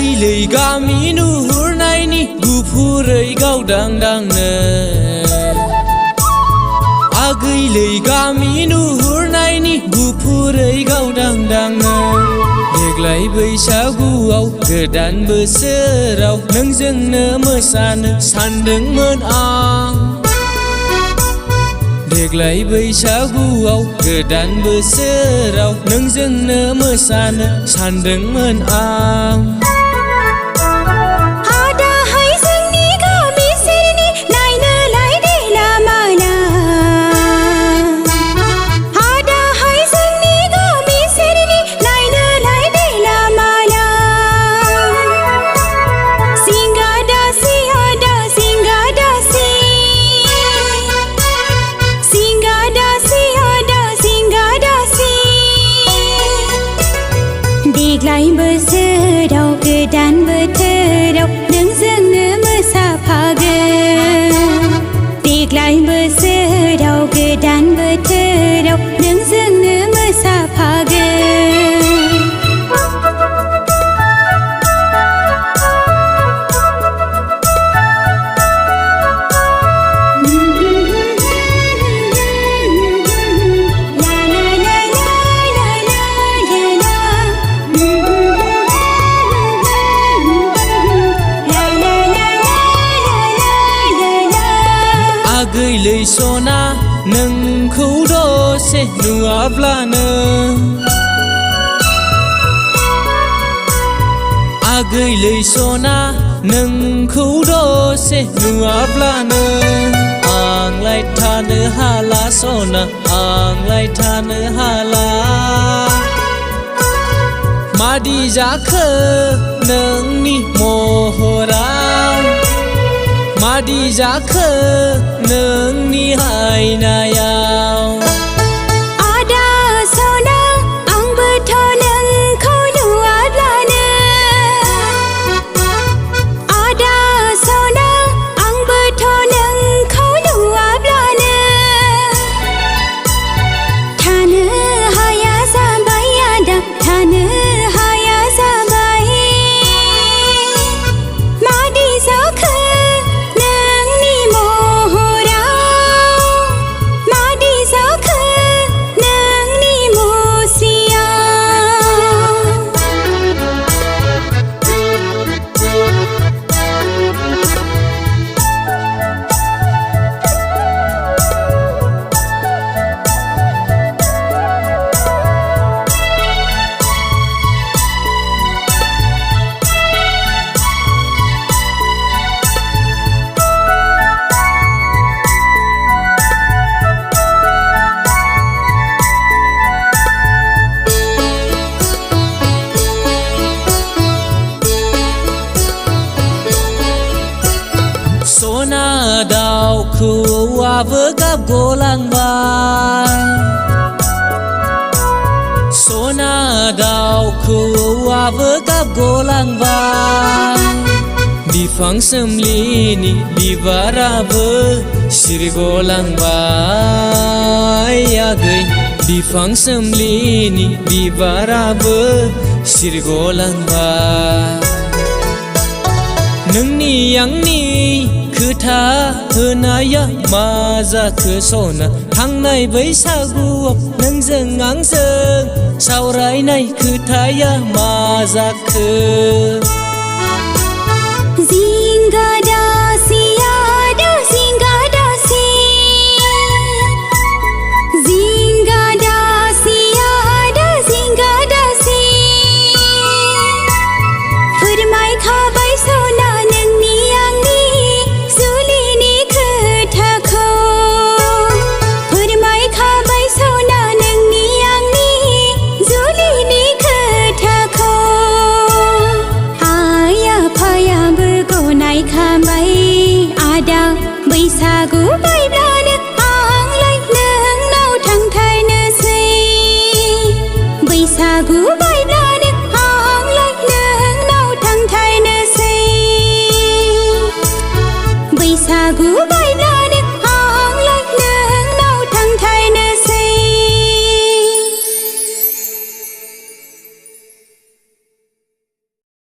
Agैलै गामि नुहुरनायनि गुफुरै गावदांदांनो Agैलै गामि नुहुरनायनि गुफुरै गावदांदांनो देग्लाय बैसागुआव गोदान बोसोराव नोंजोंनो मोसानो सानदोंमोन आं देग्लाय बैसागुआव गोदान बोसोराव नोंजोंनो मोसानो सानदोंमोन आं देग्लाय बोसोराव गोदान बोथोराव नोंजोंनो मोसाफागोन देग्लाय बोसोराव गोदान बोथोराव नोंजोंनो मोसाफागोन Agैलै सना नोंखौ दसे नुवाब्लानो Agैलै सना नोंखौ दसे नुवाब्लानो आंलाय थानो हाला सना आंलाय थानो हाला मादि जाखो नोंनि महरा मादि जाखो नोंनि आयनायाव आदा सना आंबोथ' नोंखौ नुवाब्लानो आदा सना आंबोथ' नोंखौ नुवाब्लानो थानो हाया जाबाय आदा थानो हाया जाबाय मादि जाखो सना दाउखौआबो गाबग'लांबाय सना दाउखौआबो गाबग'लांबाय बिफां सोमलिनि बिबाराबो सिरिग'लांबाय आगै बिफां सोमलिनि बिबाराबो सिरिग'लांबाय नोंनि आंनि खोथा होनाया मा जाखो सना थांनाय बैसागुआव नोंजों आंजों सावरायनाय खोथाया मा जाखो जिंगा दासि आदा जिंगा दासि जिंगा दासि आदा जिंगा दासि फोरमायखाबाय सना नोंनि आंनि जुलिनि खोथाखौ फोरमायखाबाय सना नोंनि आंनि जुलिनि खोथाखौ आइ आफायाबो गनायखाबाय आदा बैसागु बायब्ला